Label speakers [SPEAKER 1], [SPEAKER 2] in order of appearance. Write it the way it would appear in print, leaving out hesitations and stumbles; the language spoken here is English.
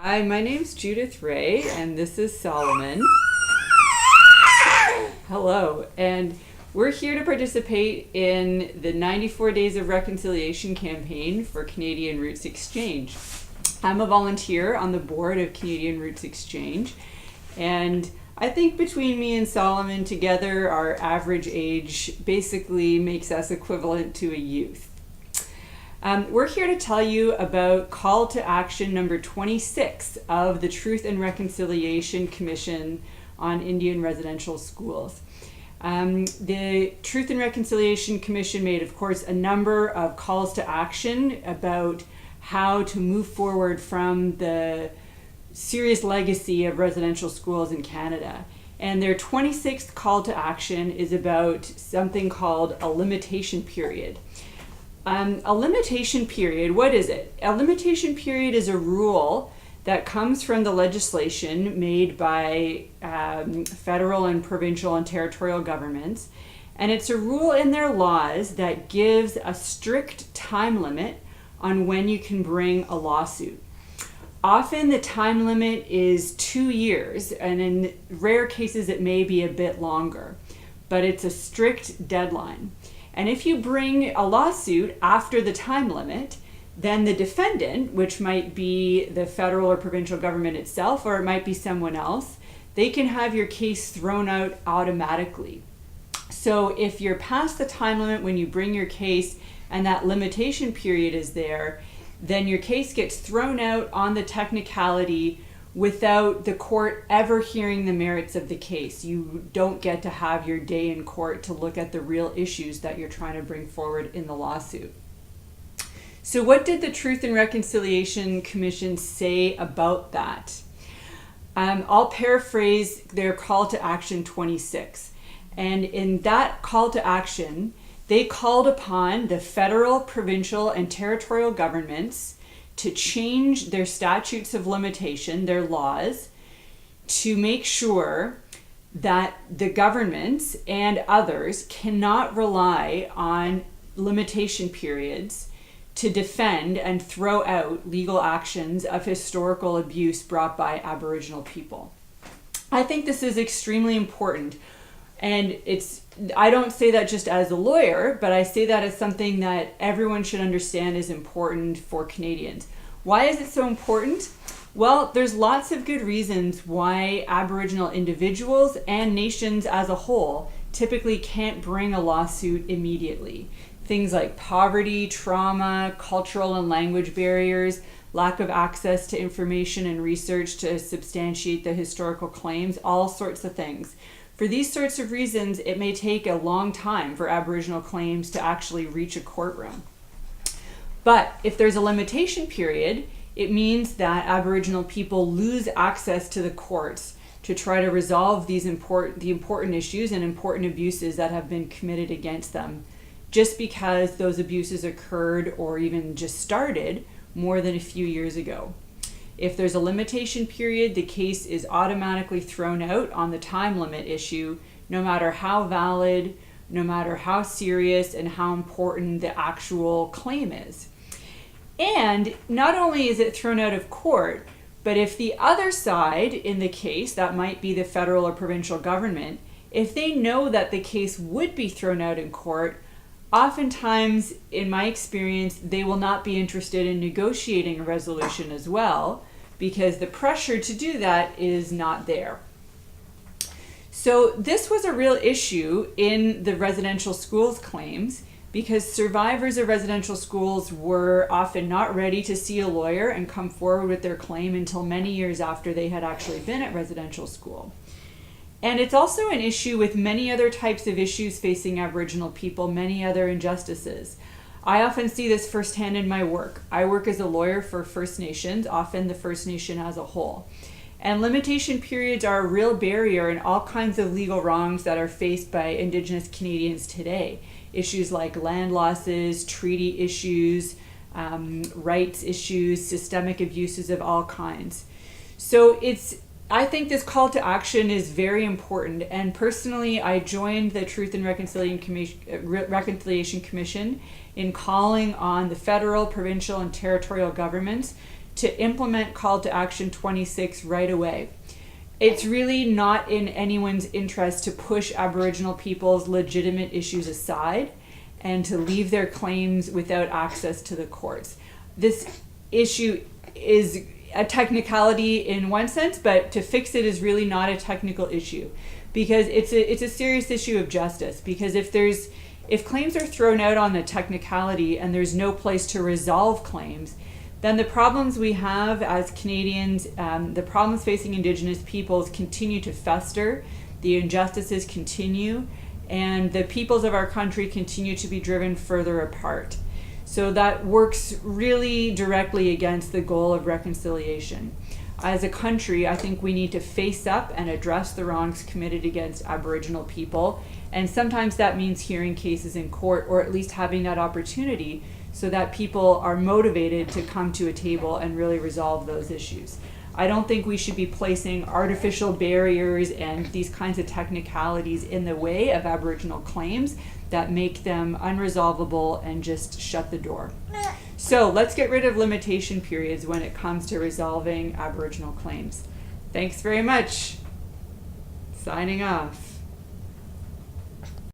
[SPEAKER 1] Hi, my name's Judith Ray, and this is Solomon. Hello, and we're here to participate in the 94 Days of Reconciliation campaign for Canadian Roots Exchange. I'm a volunteer on the board of Canadian Roots Exchange, and I think between me and Solomon together, our average age basically makes us equivalent to a youth. We're here to tell you about call to action number 26 of the Truth and Reconciliation Commission on Indian Residential Schools. The Truth and Reconciliation Commission made, of course, a number of calls to action about how to move forward from the serious legacy of residential schools in Canada. And their 26th call to action is about something called a limitation period. A limitation period, what is it? A limitation period is a rule that comes from the legislation made by federal and provincial and territorial governments. And it's a rule in their laws that gives a strict time limit on when you can bring a lawsuit. Often the time limit is 2 years, and in rare cases it may be a bit longer, but it's a strict deadline. And if you bring a lawsuit after the time limit, then the defendant, which might be the federal or provincial government itself, or it might be someone else, they can have your case thrown out automatically. So if you're past the time limit when you bring your case and that limitation period is there, then your case gets thrown out on the technicality without the court ever hearing the merits of the case. You don't get to have your day in court to look at the real issues that you're trying to bring forward in the lawsuit. So what did the Truth and Reconciliation Commission say about that? I'll paraphrase their call to action 26. And in that call to action, they called upon the federal, provincial, and territorial governments to change their statutes of limitation, their laws, to make sure that the governments and others cannot rely on limitation periods to defend and throw out legal actions of historical abuse brought by Aboriginal people. I think this is extremely important. And I don't say that just as a lawyer, but I say that as something that everyone should understand is important for Canadians. Why is it so important? Well, there's lots of good reasons why Aboriginal individuals and nations as a whole typically can't bring a lawsuit immediately. Things like poverty, trauma, cultural and language barriers, lack of access to information and research to substantiate the historical claims, all sorts of things. For these sorts of reasons, it may take a long time for Aboriginal claims to actually reach a courtroom. But if there's a limitation period, it means that Aboriginal people lose access to the courts to try to resolve the important issues and important abuses that have been committed against them, just because those abuses occurred or even just started more than a few years ago. If there's a limitation period, the case is automatically thrown out on the time limit issue, no matter how valid, no matter how serious and how important the actual claim is. And not only is it thrown out of court, but if the other side in the case, that might be the federal or provincial government, if they know that the case would be thrown out in court, oftentimes, in my experience, they will not be interested in negotiating a resolution as well, because the pressure to do that is not there. So this was a real issue in the residential schools claims, because survivors of residential schools were often not ready to see a lawyer and come forward with their claim until many years after they had actually been at residential school. And it's also an issue with many other types of issues facing Aboriginal people, many other injustices. I often see this firsthand in my work. I work as a lawyer for First Nations, often the First Nation as a whole. And limitation periods are a real barrier in all kinds of legal wrongs that are faced by Indigenous Canadians today. Issues like land losses, treaty issues, rights issues, systemic abuses of all kinds. So I think this call to action is very important, and personally I joined the Truth and Reconciliation Commission in calling on the federal, provincial, and territorial governments to implement Call to Action 26 right away. It's really not in anyone's interest to push Aboriginal people's legitimate issues aside and to leave their claims without access to the courts. This issue is a technicality in one sense, but to fix it is really not a technical issue, because it's a serious issue of justice. Because if claims are thrown out on a technicality and there's no place to resolve claims, then the problems we have as Canadians, the problems facing Indigenous peoples continue to fester, the injustices continue, and the peoples of our country continue to be driven further apart. So that works really directly against the goal of reconciliation. As a country, I think we need to face up and address the wrongs committed against Aboriginal people. And sometimes that means hearing cases in court, or at least having that opportunity so that people are motivated to come to a table and really resolve those issues. I don't think we should be placing artificial barriers and these kinds of technicalities in the way of Aboriginal claims that make them unresolvable and just shut the door. So let's get rid of limitation periods when it comes to resolving Aboriginal claims. Thanks very much. Signing off.